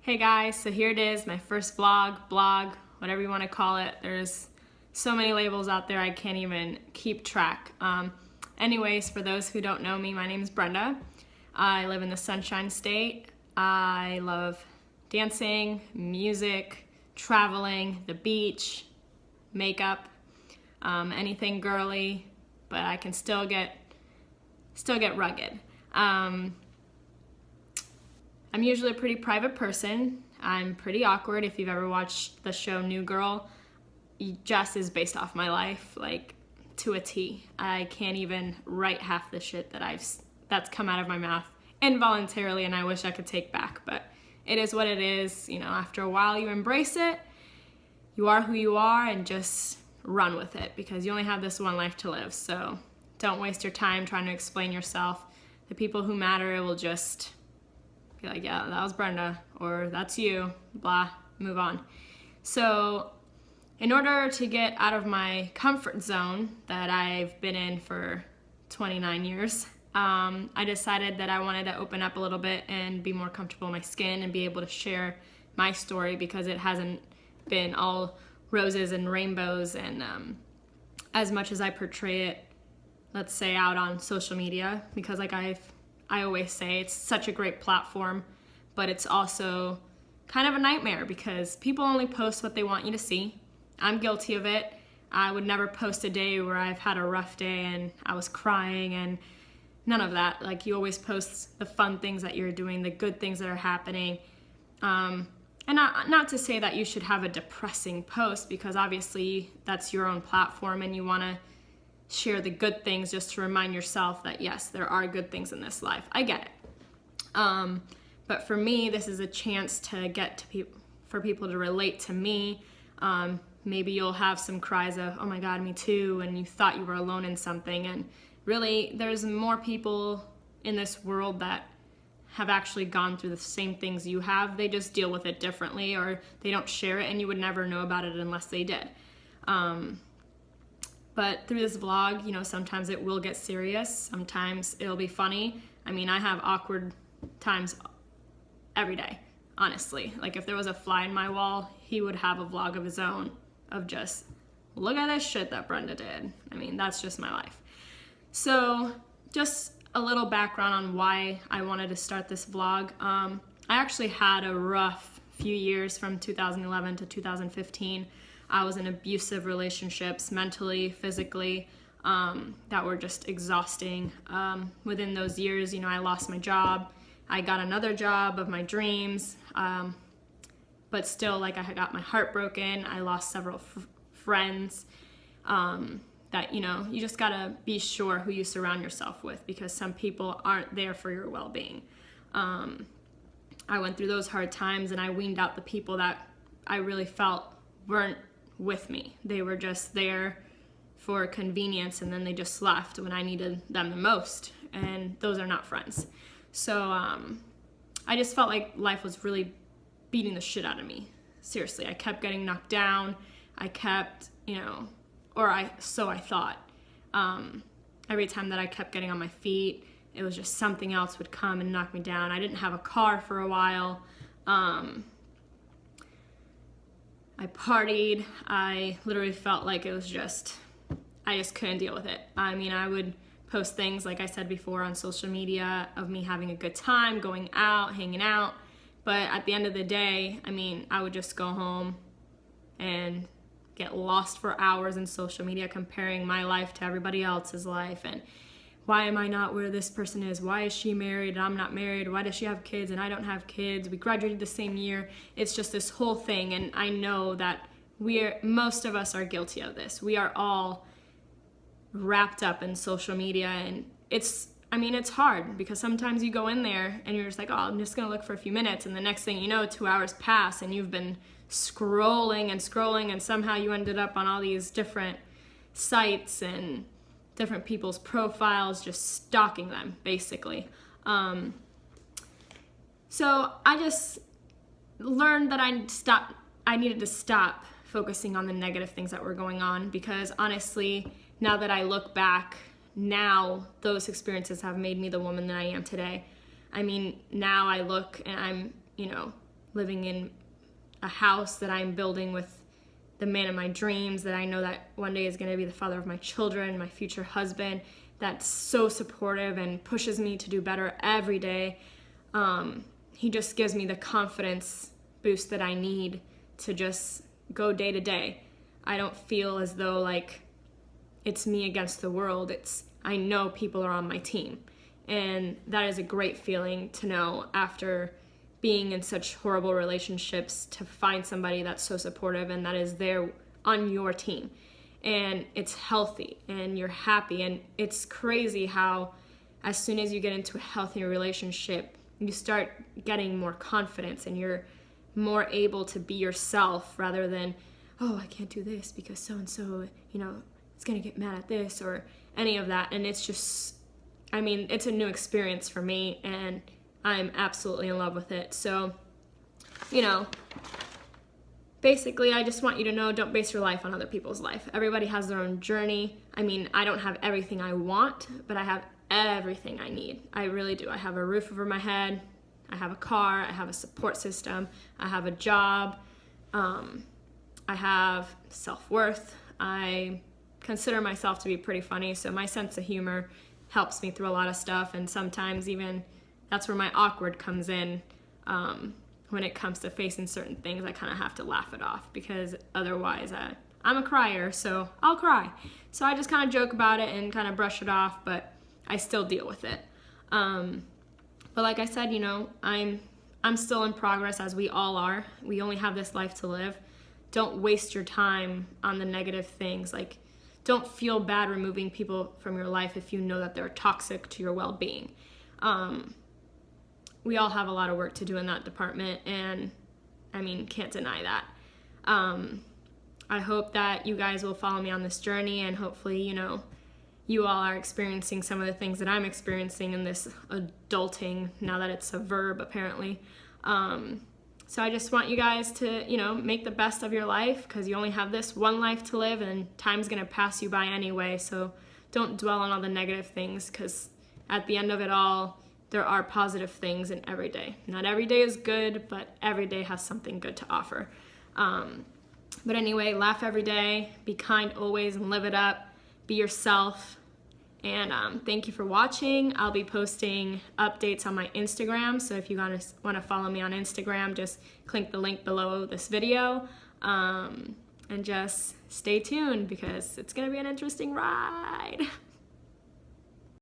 Hey guys, so here it is, my first vlog, blog, whatever you want to call it. There's so many labels out there I can't even keep track. Anyways, for those who don't know me, my name is Brenda. I live in the Sunshine State. I love dancing, music, traveling, the beach, makeup, anything girly, but I can still get rugged. I'm usually a pretty private person. I'm pretty awkward. If you've ever watched the show New Girl, Jess is based off my life, like to a T. I can't even write half the shit that's come out of my mouth involuntarily, and I wish I could take back, but it is what it is. You know, after a while you embrace it, you are who you are, and just run with it, because you only have this one life to live. So don't waste your time trying to explain yourself. The people who matter will just be like, yeah, that was Brenda, or that's you, blah, move on. So in order to get out of my comfort zone that I've been in for 29 years, I decided that I wanted to open up a little bit and be more comfortable in my skin and be able to share my story, because it hasn't been all roses and rainbows and as much as I portray it, let's say, out on social media, because like I always say, it's such a great platform, but it's also kind of a nightmare because people only post what they want you to see. I'm guilty of it. I would never post a day where I've had a rough day and I was crying, and none of that. Like, you always post the fun things that you're doing, the good things that are happening. And not to say that you should have a depressing post, because obviously that's your own platform and you want to share the good things just to remind yourself that yes, there are good things in this life. I get it. But for me, this is a chance to get to for people to relate to me. Maybe you'll have some cries of, oh my God, me too, and you thought you were alone in something. And really, there's more people in this world that have actually gone through the same things you have. They just deal with it differently, or they don't share it, and you would never know about it unless they did. But through this vlog, you know, sometimes it will get serious. Sometimes it'll be funny. I mean, I have awkward times every day, honestly. Like, if there was a fly in my wall, he would have a vlog of his own of just, look at this shit that Brenda did. I mean, that's just my life. So just a little background on why I wanted to start this vlog. I actually had a rough few years from 2011 to 2015. I was in abusive relationships, mentally, physically, that were just exhausting. Within those years, you know, I lost my job. I got another job of my dreams, but still, like, I got my heart broken. I lost several friends. That, you know, you just gotta be sure who you surround yourself with, because some people aren't there for your well-being. I went through those hard times, and I weaned out the people that I really felt weren't with me. They were just there for convenience, and then they just left when I needed them the most, and those are not friends. So I just felt like life was really beating the shit out of me. Seriously, I kept getting knocked down. I kept, you know, so I thought. Every time that I kept getting on my feet, it was just something else would come and knock me down. I didn't have a car for a while. I partied. I literally felt like it was I just couldn't deal with it. I mean, I would post things, like I said before, on social media of me having a good time, going out, hanging out. But at the end of the day, I mean, I would just go home and get lost for hours in social media comparing my life to everybody else's life. And why am I not where this person is? Why is she married and I'm not married? Why does she have kids and I don't have kids? We graduated the same year. It's just this whole thing, and I know that most of us are guilty of this. We are all wrapped up in social media, and it's hard, because sometimes you go in there and you're just like, oh, I'm just gonna look for a few minutes, and the next thing you know, 2 hours pass and you've been scrolling and scrolling, and somehow you ended up on all these different sites and different people's profiles, just stalking them, basically. So I just learned that I needed to stop focusing on the negative things that were going on, because honestly, now that I look back, now those experiences have made me the woman that I am today. I mean, now I look and I'm, you know, living in a house that I'm building with the man of my dreams, that I know that one day is going to be the father of my children, my future husband, that's so supportive and pushes me to do better every day. He just gives me the confidence boost that I need to just go day to day. I don't feel as though like it's me against the world. I know people are on my team. And that is a great feeling to know after being in such horrible relationships, to find somebody that's so supportive and that is there on your team. And it's healthy and you're happy. And it's crazy how as soon as you get into a healthy relationship, you start getting more confidence and you're more able to be yourself rather than, oh, I can't do this because so-and-so, is going to get mad at this or any of that. And it's just, it's a new experience for me and I'm absolutely in love with it. So, basically, I just want you to know, don't base your life on other people's life. Everybody has their own journey. I don't have everything I want, but I have everything I need. I really do. I have a roof over my head. I have a car. I have a support system. I have a job. I have self-worth. I consider myself to be pretty funny, so my sense of humor helps me through a lot of stuff, and sometimes even that's where my awkward comes in. When it comes to facing certain things, I kind of have to laugh it off because otherwise I'm a crier, so I'll cry. So I just kind of joke about it and kind of brush it off, but I still deal with it. But like I said, I'm still in progress, as we all are. We only have this life to live. Don't waste your time on the negative things. Like, don't feel bad removing people from your life if you know that they're toxic to your well-being. We all have a lot of work to do in that department, and can't deny that. I hope that you guys will follow me on this journey, and hopefully, you all are experiencing some of the things that I'm experiencing in this adulting, now that it's a verb, apparently. So I just want you guys to, make the best of your life, because you only have this one life to live, and time's going to pass you by anyway, so don't dwell on all the negative things, because at the end of it all, there are positive things in every day. Not every day is good, but every day has something good to offer. But anyway, laugh every day, be kind always, and live it up. Be yourself. And thank you for watching. I'll be posting updates on my Instagram, so if you want to follow me on Instagram, just click the link below this video. And just stay tuned because it's going to be an interesting ride.